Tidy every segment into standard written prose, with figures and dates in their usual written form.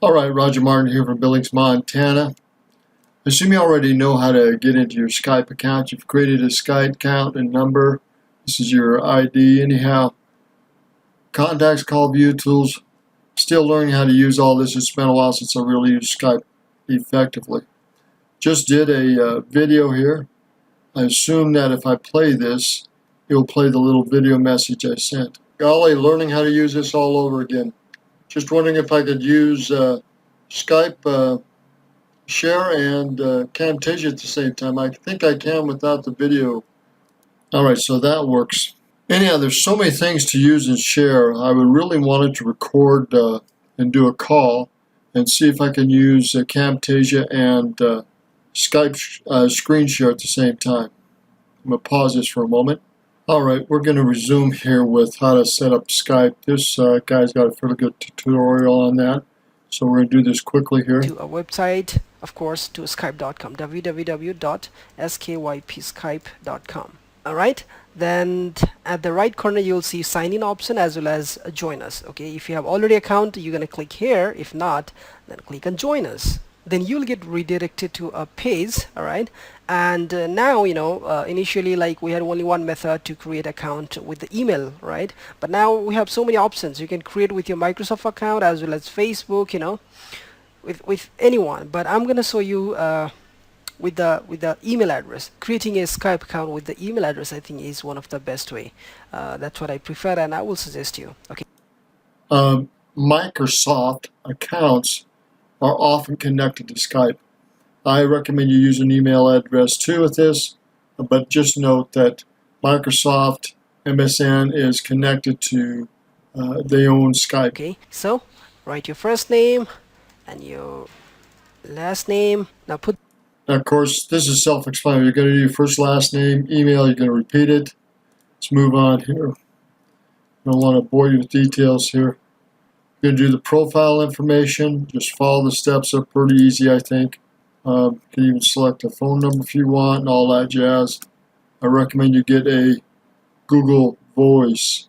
All right, Roger Martin here from Billings, Montana. I assume you already know how to get into your Skype account. You've created a Skype account and number. This is your ID. Anyhow, contacts, call, view tools. Still learning how to use all this. It's been a while since I really used Skype effectively. Just did a video here. I assume that if I play this, it'll play the little video message I sent. Golly, learning how to use this all over again. Just wondering if I could use Skype share and Camtasia at the same time. I think I can without the video. Alright, so that works. Anyhow, there's so many things to use and share. I would really wanted to record and do a call and see if I can use Camtasia and Skype screen share at the same time. I'm going to pause this for a moment. Alright, we're going to resume here with how to set up Skype. This guy's got a fairly good tutorial on that. So we're going to do this quickly here. To a website, of course, to skype.com, www.skypskype.com. Alright, then at the right corner you'll see sign in option as well as join us. Okay, if you have already account, you're gonna click here. If not, then click on join us. Then you'll get redirected to a page. Alright, and now initially, like, we had only one method to create account with the email, right? But now we have so many options. You can create with your Microsoft account as well as Facebook, with anyone. But I'm gonna show you with the email address. Creating a Skype account with the email address, I think, is one of the best way. That's what I prefer, and I will suggest you. Okay. Microsoft accounts are often connected to Skype. I recommend you use an email address too with this, but just note that Microsoft MSN is connected to they own Skype. Okay, so write your first name and your last name. Now put. Now, of course, this is self-explanatory. You're going to do your first, last name, email. You're going to repeat it. Let's move on here. I don't want to bore you with details here. You're going to do the profile information. Just follow the steps. They're pretty easy, I think. You can even select a phone number if you want and all that jazz. I recommend you get a Google Voice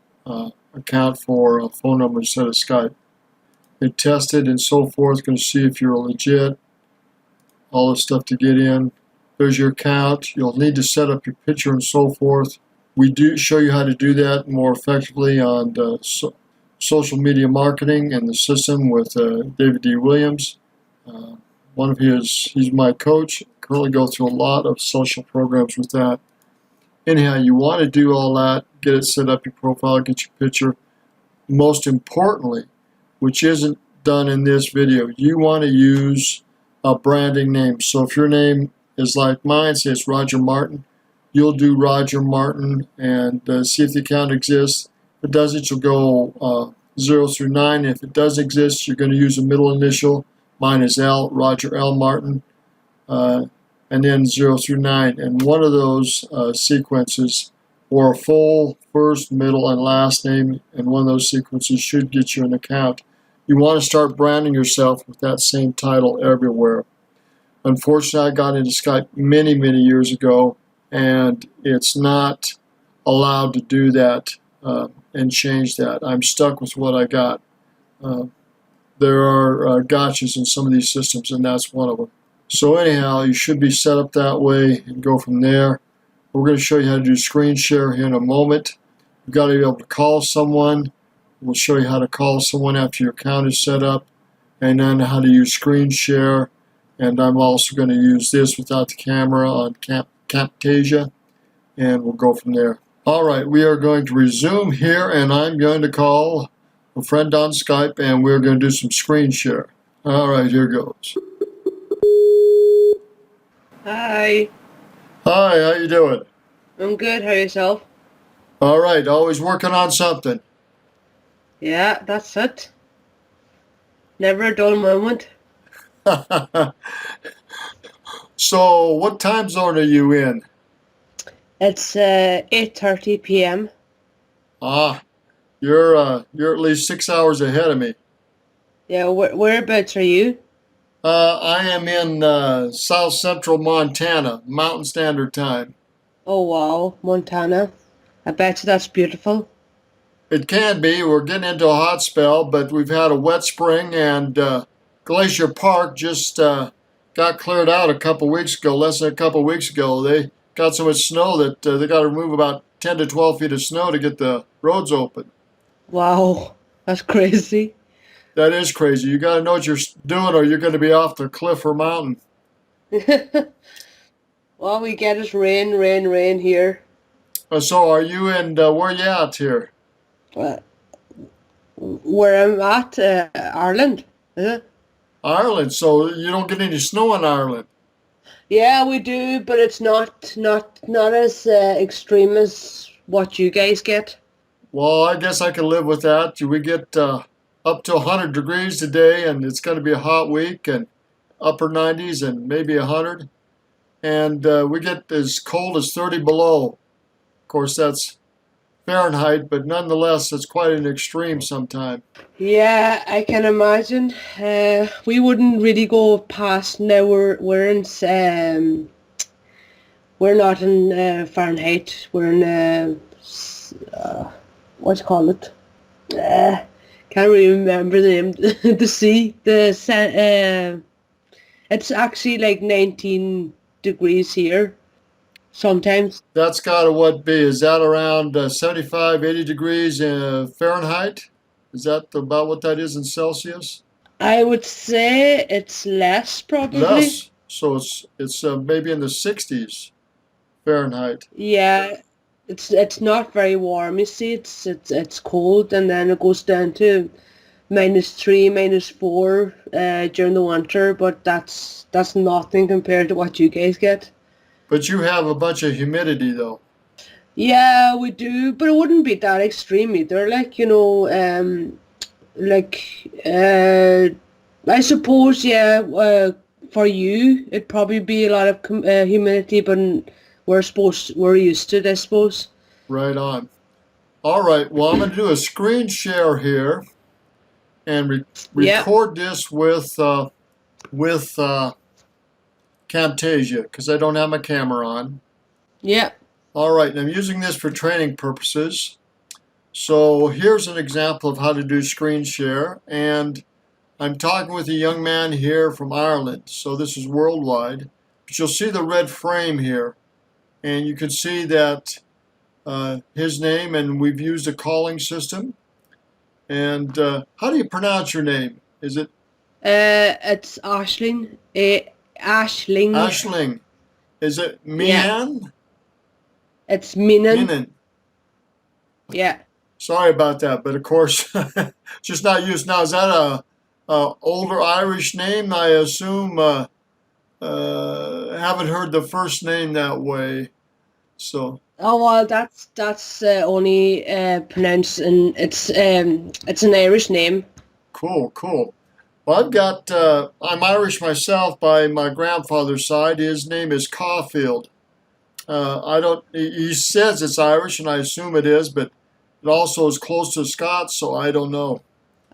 account for a phone number instead of Skype. You test it and so forth. Going to see if you're legit. All this stuff to get in. There's your account. You'll need to set up your picture and so forth. We do show you how to do that more effectively on social media marketing and the system with David D. Williams. One of he's my coach. Currently go through a lot of social programs with that. Anyhow, you want to do all that, get it set up, your profile, get your picture. Most importantly, which isn't done in this video, you want to use a branding name. So if your name is like mine, say it's Roger Martin, you'll do Roger Martin and see if the account exists. If it doesn't, you'll go 0 through 9. If it does exist, you're going to use a middle initial. Mine is L, Roger L. Martin, and then 0 through 9. And one of those sequences, or a full first, middle, and last name, and one of those sequences should get you an account. You want to start branding yourself with that same title everywhere. Unfortunately, I got into Skype many, many years ago, and it's not allowed to do that and change that. I'm stuck with what I got. There are gotchas in some of these systems, and that's one of them. So anyhow, you should be set up that way and go from there. We're going to show you how to do screen share here in a moment. You've got to be able to call someone. We'll show you how to call someone after your account is set up, and then how to use screen share. And I'm also going to use this without the camera on Camtasia, and we'll go from there. All right, we are going to resume here, and I'm going to call a friend on Skype, and we're going to do some screen share. All right, here goes. Hi. Hi, how you doing? I'm good. How yourself? All right, always working on something. Yeah, that's it. Never a dull moment. So, what time zone are you in? It's 8:30 p.m. Ah, you're at least 6 hours ahead of me. Yeah, whereabouts are you? I am in South Central Montana, Mountain Standard Time. Oh wow, Montana. I bet you that's beautiful. It can be. We're getting into a hot spell, but we've had a wet spring and Glacier Park just got cleared out a couple weeks ago, less than a couple weeks ago. They got so much snow that they got to remove about 10 to 12 feet of snow to get the roads open. Wow, that's crazy. That is crazy. You got to know what you're doing or you're going to be off the cliff or mountain. All we get is rain, rain, rain here. So are you in, where you at here? Uh, where I'm at, Ireland, is it? Ireland. So you don't get any snow in Ireland. Yeah, we do, but it's not as extreme as what you guys get. Well, I guess I can live with that. We get up to 100 degrees today, and it's going to be a hot week, and upper 90s and maybe 100. And we get as cold as 30 below. Of course, that's Fahrenheit, but nonetheless, it's quite an extreme sometime. Yeah, I can imagine. We wouldn't really go past now. We're not in Fahrenheit. We're in what do you call it? Can't really remember the name. The sea. It's actually like 19 degrees here. Sometimes. That's got to what be? Is that around 75, 80 degrees Fahrenheit? Is that about what that is in Celsius? I would say it's less probably. Less. So it's maybe in the 60s Fahrenheit. Yeah, it's not very warm. You see, it's cold, and then it goes down to -3, -4 during the winter. But that's nothing compared to what you guys get. But you have a bunch of humidity, though. Yeah, we do, but it wouldn't be that extreme either. Like, I suppose, yeah, for you, it'd probably be a lot of humidity, but we're used to it, I suppose. Right on. All right. Well, I'm going to do a screen share here and record this with Camtasia because I don't have my camera on. Yeah. All right, and I'm using this for training purposes. So here's an example of how to do screen share, and I'm talking with a young man here from Ireland, so this is worldwide. But you'll see the red frame here, and you can see that his name, and we've used a calling system. And how do you pronounce your name? Is it? It's Aisling. Aisling. Aisling. Is it Mian? Yeah. It's Minan. Minan. Yeah. Sorry about that, but of course, just not used now. Is that a older Irish name? I assume. Haven't heard the first name that way, so. Oh well, that's only pronounced, and it's an Irish name. Cool, cool. Well, I'm Irish myself by my grandfather's side. His name is Caulfield. He says it's Irish, and I assume it is, but it also is close to Scots, so I don't know.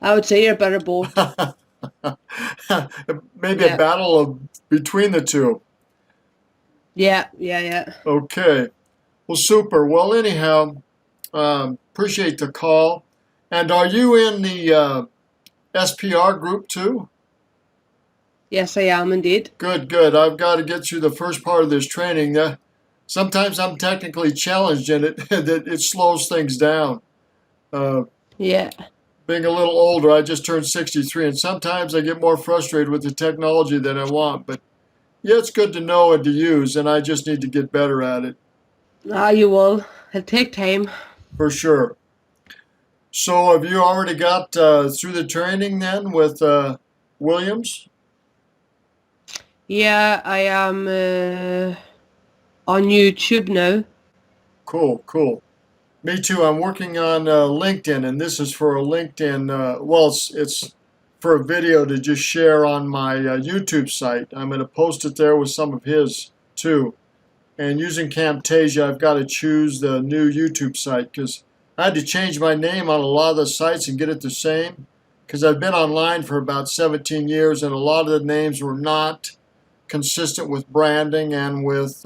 I would say you're better both. Maybe a battle between the two. Yeah. Okay. Well, super. Well, anyhow, appreciate the call. And are you in the SPR group too? Yes, I am indeed. Good, good. I've got to get through the first part of this training. Sometimes I'm technically challenged in it, that it slows things down. Yeah. Being a little older, I just turned 63, and sometimes I get more frustrated with the technology than I want. But yeah, it's good to know and to use, and I just need to get better at it. You will. It'll take time. For sure. So have you already got through the training then with Williams? Yeah, I am on YouTube now. Cool, cool. Me too. I'm working on LinkedIn, and this is for a LinkedIn, well, it's for a video to just share on my YouTube site. I'm going to post it there with some of his too. And using Camtasia, I've got to choose the new YouTube site because I had to change my name on a lot of the sites and get it the same because I've been online for about 17 years, and a lot of the names were not consistent with branding and with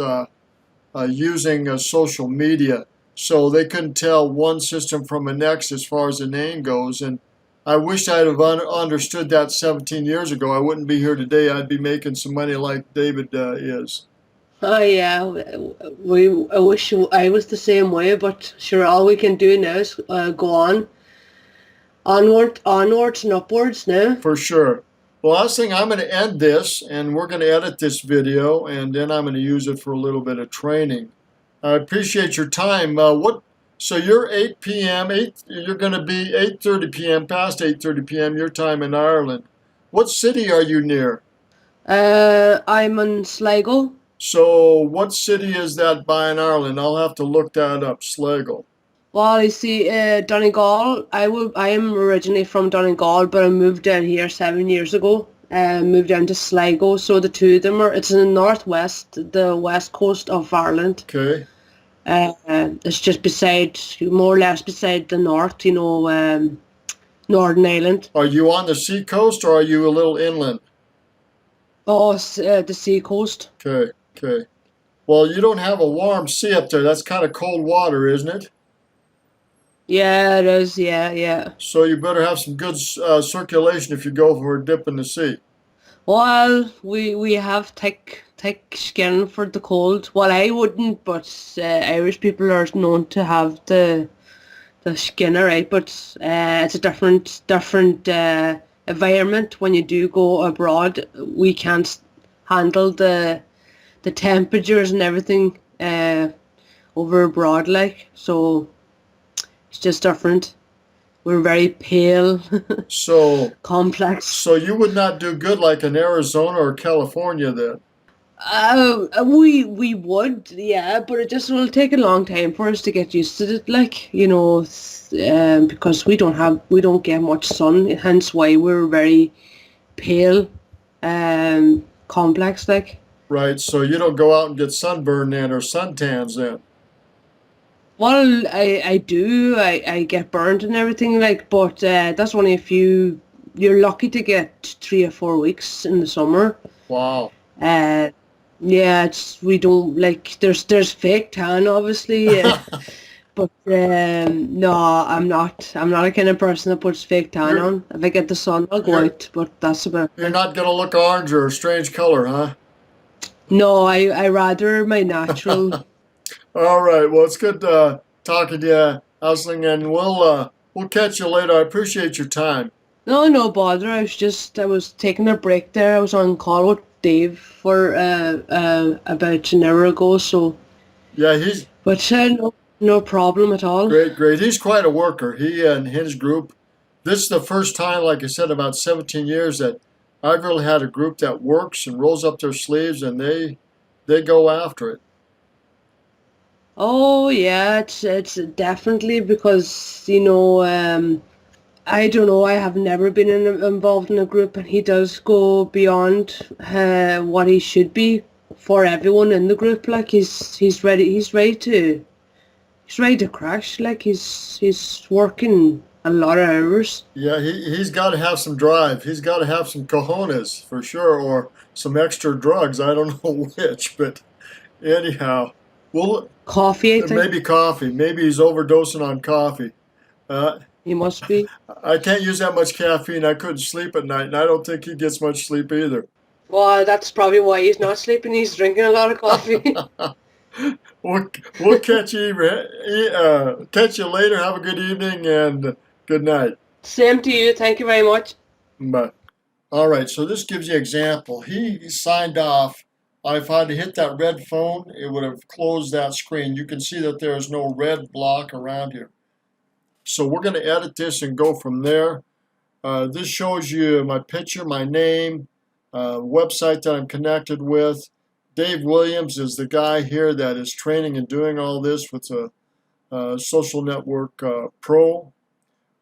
using social media. So they couldn't tell one system from the next as far as the name goes, and I wish I'd have understood that 17 years ago. I wouldn't be here today. I'd be making some money like David is. Oh yeah, I wish I was the same way, but sure, all we can do now is go onwards and upwards now. For sure. Well, last thing, I'm going to end this, and we're going to edit this video, and then I'm going to use it for a little bit of training. I appreciate your time. So you're 8 p.m. You're going to be 8:30 p.m. past 8:30 p.m. your time in Ireland. What city are you near? I'm in Sligo. So what city is that by in Ireland? I'll have to look that up. Sligo. Well, you see, Donegal. I am originally from Donegal, but I moved down here 7 years ago. Moved down to Sligo. So the two of them are. It's in the northwest, the west coast of Ireland. Okay. It's just beside, more or less beside the north. Northern Ireland. Are you on the sea coast or are you a little inland? Oh, it's, the sea coast. Okay. Okay. Well, you don't have a warm sea up there. That's kind of cold water, isn't it? Yeah, it is. Yeah, yeah. So you better have some good circulation if you go for a dip in the sea. Well, we have thick skin for the cold. Well, I wouldn't, but Irish people are known to have the skin, alright. But it's a different environment when you do go abroad. We can't handle the temperatures and everything over abroad, like, so it's just different. We're very pale, So, complex. so you would not do good like in Arizona or California then. We would, yeah, but it just will take a long time for us to get used to it, like, because we don't get much sun, hence why we're very pale, complex, like. Right, so you don't go out and get sunburned then or suntans then. Well, I do. I get burned and everything, like, but that's only a few. You're lucky to get 3 or 4 weeks in the summer. Wow. Uh, yeah, we don't like. There's fake tan, obviously, but no, I'm not. I'm not a kind of person that puts fake tan You're, on. If I get the sun, I'll go you're, out. But that's about you're it. not going to look orange or a strange color, huh? No, I rather my natural. All right, well, it's good talking to you, Hustling, and we'll catch you later. I appreciate your time. No bother. I was taking a break there. I was on call with Dave for about an hour ago. So, Yeah, he's but no problem at all. great. He's quite a worker. He and his group. This is the first time, like I said, about 17 years that I've really had a group that works and rolls up their sleeves and they go after it. Oh yeah, it's definitely because I don't know. I have never been involved in a group, and he does go beyond what he should be for everyone in the group. Like he's ready to crash. Like he's working a lot of hours. Yeah, he's got to have some drive. He's got to have some cojones for sure, or some extra drugs. I don't know which, but anyhow, well, Coffee, I think. maybe coffee. Maybe he's overdosing on coffee. Uh, He must be. I can't use that much caffeine. I couldn't sleep at night, and I don't think he gets much sleep either. Well, that's probably why he's not sleeping. He's drinking a lot of coffee. We'll catch you later. Have a good evening and good night. Same to you. Thank you very much. Bye. All right, so this gives you an example. He signed off. If I'd hit that red phone, it would have closed that screen. You can see that there is no red block around here. So we're going to edit this and go from there. This shows you my picture, my name, website that I'm connected with. Dave Williams is the guy here that is training and doing all this with the Social Network Pro.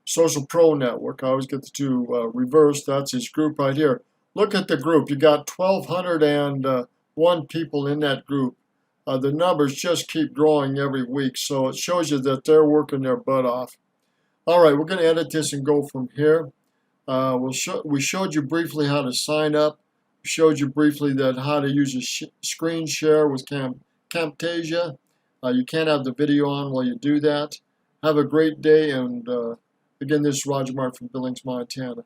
Social Pro Network. I always get the two reversed. That's his group right here. Look at the group. You got 1,201 people in that group. The numbers just keep growing every week, so it shows you that they're working their butt off. All right, we're going to edit this and go from here. We showed you briefly how to sign up. We showed you briefly that how to use a screen share with Camtasia. You can't have the video on while you do that. Have a great day, and Again, this is Roger Martin from Billings, Montana.